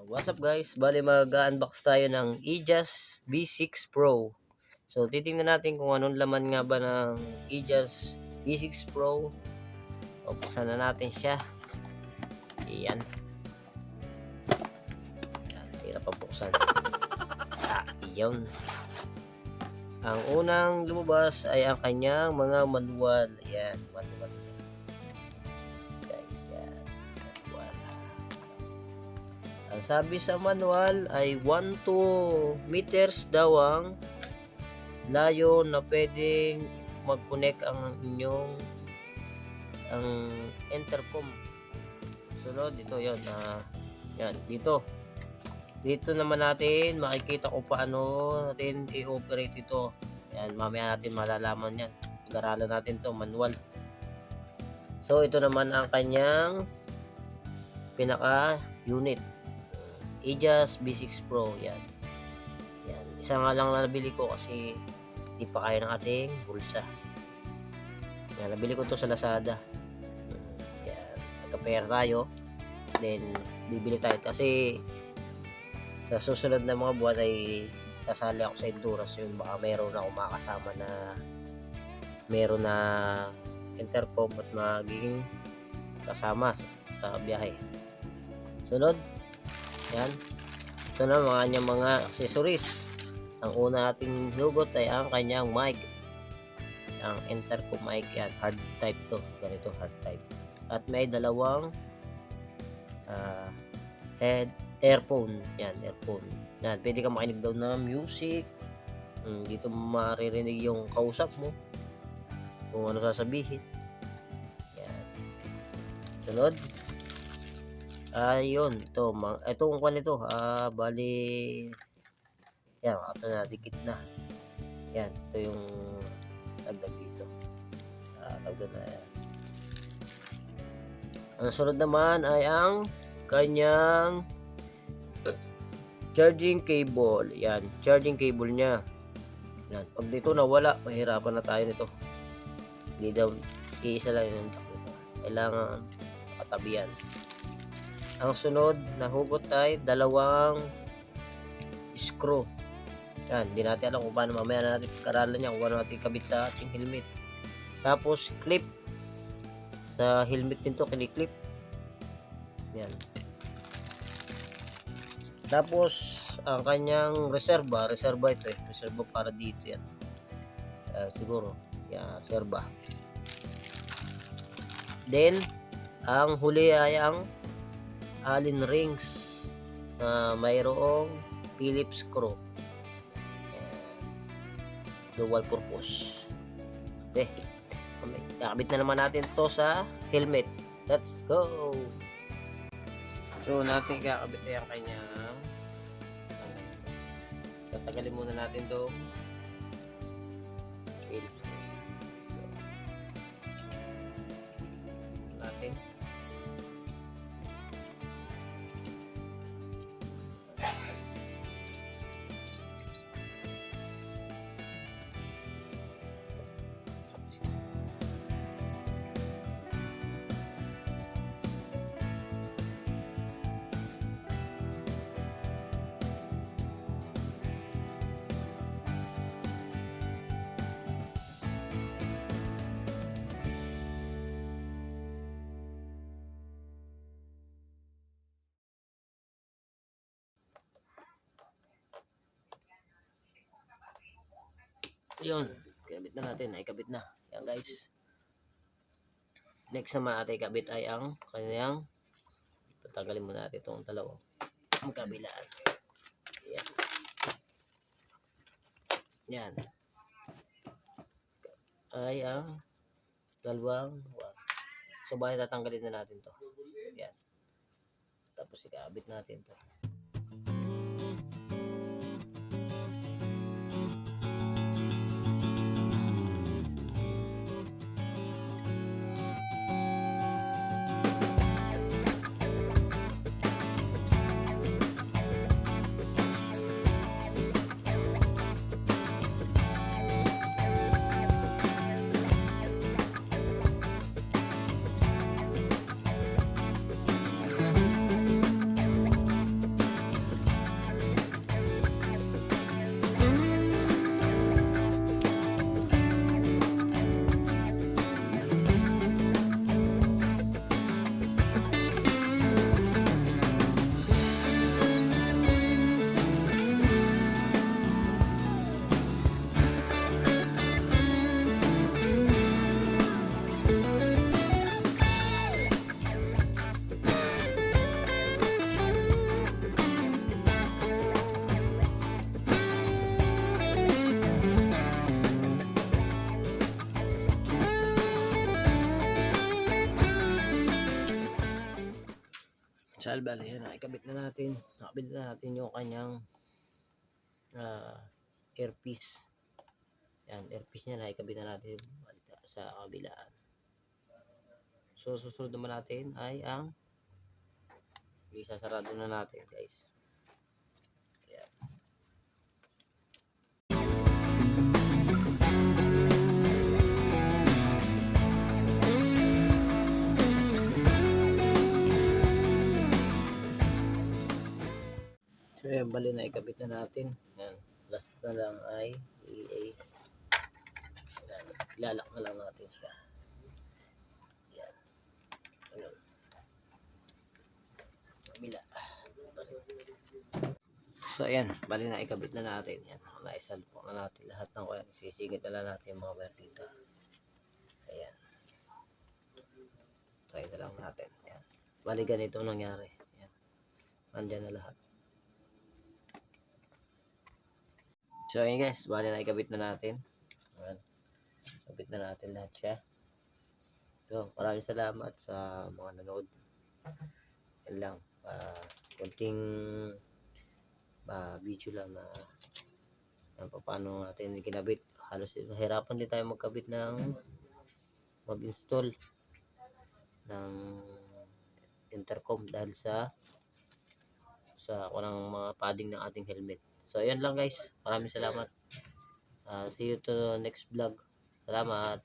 What's up guys? Bali mag-unbox tayo ng Aegis B6 Pro. So titingnan natin kung anong laman nga ba ng Aegis B6 Pro. O buksan na natin siya. Ayan. Hirap pa buksan. Iyon. Ang unang lumabas ay ang kanyang mga manual. Ayan, manual. Guys, yan. Manual. Ang sabi sa manual ay 1-2 meters daw ang layo na pwedeng mag-connect ang inyong intercom. Sunod dito yon yan dito naman natin makikita kung paano natin i-operate ito. Yan, mamaya natin malalaman yan. Pag-aralan natin to manual. So ito naman ang kanyang pinaka unit, Aegis B6 Pro. Yan, isa nga lang na nabili ko kasi di pa kaya ng ating bulsa. Yan, nabili ko to sa Lazada. Yan, nagka-pair tayo, then bibili tayo kasi sa susunod na mga buwan ay sasali ako sa Honduras. Yun, baka mayroon na akong makakasama na mayroon na intercom at magiging kasama sa biyahe. Sunod, yan, ito na mga accessories. Ang una nating lugot ay ang kanyang mic, ang intercom mic. Yan, hard type to, ganito hard type, at may dalawang earphone. Yan, earphone. Yan, pwede ka makinig daw ng music. Dito maririnig yung kausap mo kung ano sasabihin. Yan. Sunod, ayun, itong kwan nito, bali, yan, ito na, dikit na. Yan, ito yung dagdag dito. Dagdag na yan. Ang sunod naman ay ang kanyang charging cable. Yan, charging cable niya. Yan, pag dito nawala, mahirapan na tayo nito. Hindi daw iisa lang yung dito. Kailangan katabihan. Ang sunod na hugot ay dalawang screw. Yan, hindi natin alam kung paano, mamaya na natin karalan niya kung paano natin kabit sa ating helmet. Tapos clip sa helmet nito, kini-clip. Yan. Tapos ang kanyang reserva ito reserva para dito yan. Siguro yan, reserva. Then ang huli ay ang Allen rings na mayroong Phillips screw. Dual purpose. Okay, kakabit na naman natin to sa helmet. Let's go. So natin kakabit yung kanyang tatagalin muna natin itong Phillips natin. Yun, kabit na natin, ay kabit na. Yan guys. Next naman natin kabit ay ang kanyang, tatanggalin muna natin itong dalawa, ang kabilaan. Yan. Yan. Ay ang dalawang, so bakit tatanggalin na natin to. Yan. Tapos ikabit natin to. Rizal, bali yan, nakikabit na natin. Nakabit na natin yung kanyang earpiece. Yan, earpiece niya, nakikabit na natin sa kabilaan. So, susunod naman natin ay ang isasarado na natin, guys. Yan. So, yan, bali na ikabit na natin. Yan. Last na lang ay ilalak na lang natin siya. Yan. Ayun. Kabila. So, ayan. Bali na ikabit na natin. Yan. Naisalpo na natin lahat ng wire. Sisigit na lang natin yung mga wire dito. Ayan. Try na lang natin. Yan. Bali ganito nangyari. Yan. Nandyan na lahat. So, ayan guys. Bali na ikabit na natin. Ayan. Kabit na natin lahat siya. So, maraming salamat sa mga nanood. Yan lang. Kunting video lang na paano natin kinabit. Halos nahirapan din tayo magkabit mag-install ng intercom dahil sa mga padding ng ating helmet. So, ayan lang guys. Maraming salamat. See you to next vlog. Salamat.